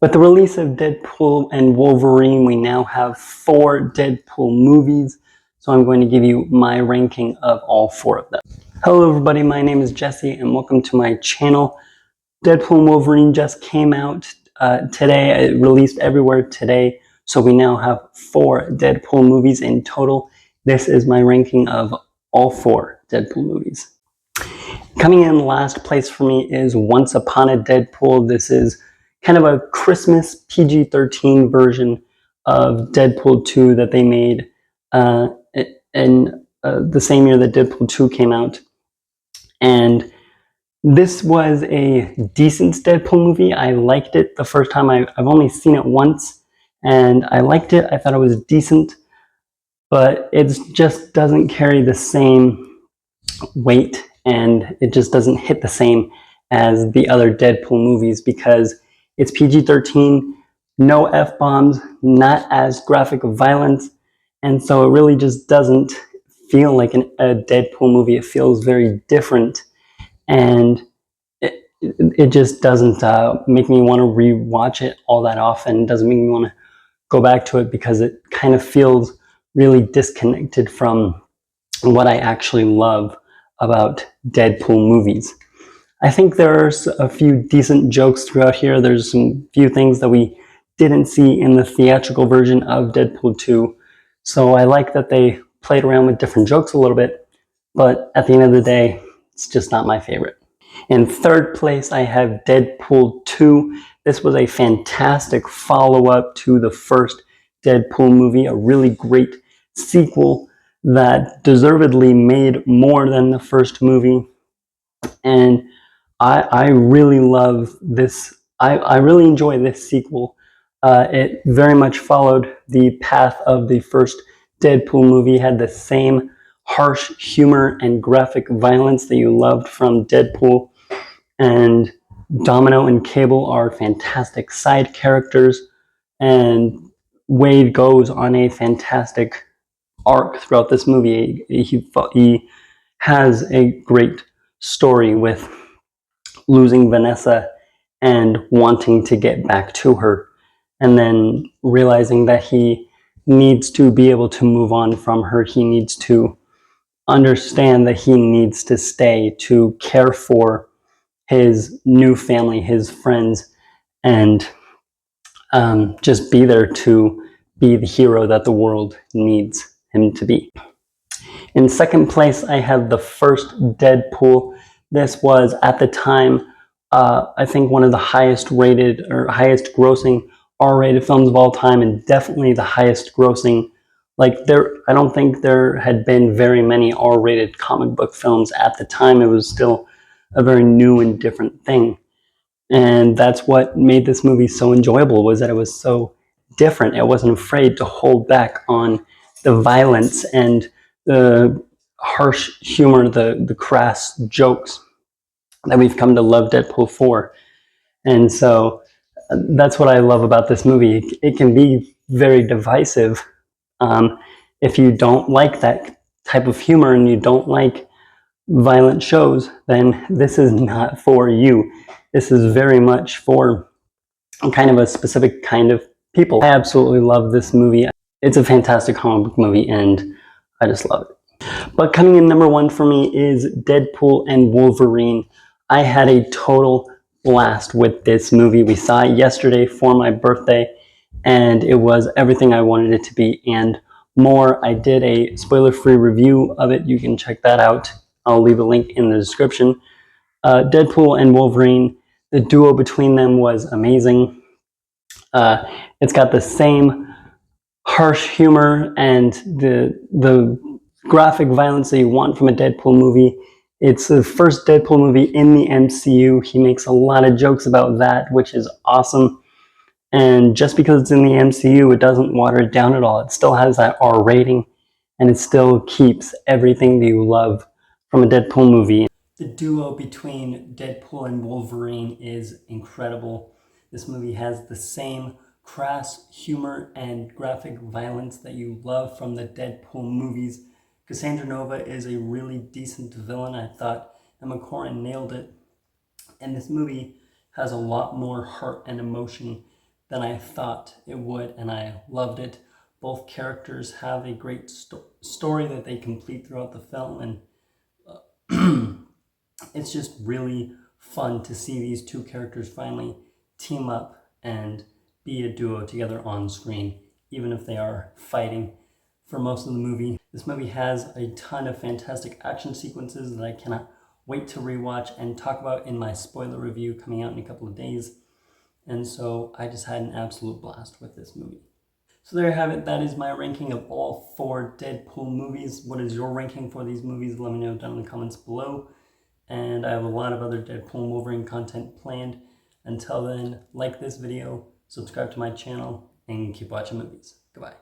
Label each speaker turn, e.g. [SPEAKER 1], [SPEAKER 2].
[SPEAKER 1] With the release of Deadpool and Wolverine, we now have 4 Deadpool movies, so I'm going to give you my ranking of all 4 of them. Hello everybody, my name is Jesse and welcome to my channel. Deadpool and Wolverine just came out today. It released everywhere today, so we now have 4 Deadpool movies in total. This is my ranking of all 4 Deadpool movies. Coming in last place for me is Once Upon a Deadpool. This is kind of a Christmas PG-13 version of Deadpool 2 that they made in the same year that Deadpool 2 came out. And this was a decent Deadpool movie. I liked it the first time. I've only seen it once, and I liked it. I thought it was decent, but it just doesn't carry the same weight, and it just doesn't hit the same as the other Deadpool movies because it's PG-13, no F-bombs, not as graphic of violence, and so it really just doesn't feel like a Deadpool movie. It feels very different, and it just doesn't make me want to rewatch it all that often. It doesn't make me want to go back to it because it kind of feels really disconnected from what I actually love about Deadpool movies. I think there's a few decent jokes throughout here. There's some few things that we didn't see in the theatrical version of Deadpool 2. So I like that they played around with different jokes a little bit, but at the end of the day, it's just not my favorite. In third place, I have Deadpool 2. This was a fantastic follow-up to the first Deadpool movie, a really great sequel that deservedly made more than the first movie. And I really love this. I really enjoy this sequel. It very much followed the path of the first Deadpool movie, had the same harsh humor and graphic violence that you loved from Deadpool. And Domino and Cable are fantastic side characters, and Wade goes on a fantastic arc throughout this movie. He has a great story with losing Vanessa and wanting to get back to her, and then realizing that he needs to be able to move on from her. He needs to understand that he needs to stay to care for his new family, his friends, and just be there to be the hero that the world needs him to be. In second place, I have the first Deadpool. This was, at the time, I think one of the highest rated or highest grossing R-rated films of all time, and definitely the highest grossing. I don't think there had been very many R-rated comic book films at the time. It was still a very new and different thing. And that's what made this movie so enjoyable, was that it was so different. It wasn't afraid to hold back on the violence and the harsh humor, the crass jokes that we've come to love Deadpool for. And so that's what I love about this movie. It can be very divisive if you don't like that type of humor and you don't like violent shows, then this is not for you. This is very much for kind of a specific kind of people. I absolutely love this movie. It's a fantastic comic book movie and I just love it. But coming in number 1 for me is Deadpool and Wolverine. I had a total blast with this movie. We saw it yesterday for my birthday and it was everything I wanted it to be and more. I did a spoiler-free review of it. You can check that out. I'll leave a link in the description. Deadpool and Wolverine, the duo between them was amazing. It's got the same harsh humor and the graphic violence that you want from a Deadpool movie. It's the first Deadpool movie in the MCU. He makes a lot of jokes about that, which is awesome. And just because it's in the MCU, it doesn't water it down at all. It still has that R rating, and it still keeps everything that you love from a Deadpool movie. The duo between Deadpool and Wolverine is incredible. This movie has the same crass humor and graphic violence that you love from the Deadpool movies. Cassandra Nova is a really decent villain. I thought Emma Corrin nailed it. And this movie has a lot more heart and emotion than I thought it would, and I loved it. Both characters have a great story that they complete throughout the film, and it's just really fun to see these two characters finally team up and be a duo together on screen, even if they are fighting for most of the movie. This movie has a ton of fantastic action sequences that I cannot wait to rewatch and talk about in my spoiler review coming out in a couple of days. And so I just had an absolute blast with this movie. So there you have it. That is my ranking of all 4 Deadpool movies. What is your ranking for these movies? Let me know down in the comments below. And I have a lot of other Deadpool and Wolverine content planned. Until then, like this video, subscribe to my channel, and keep watching movies. Goodbye.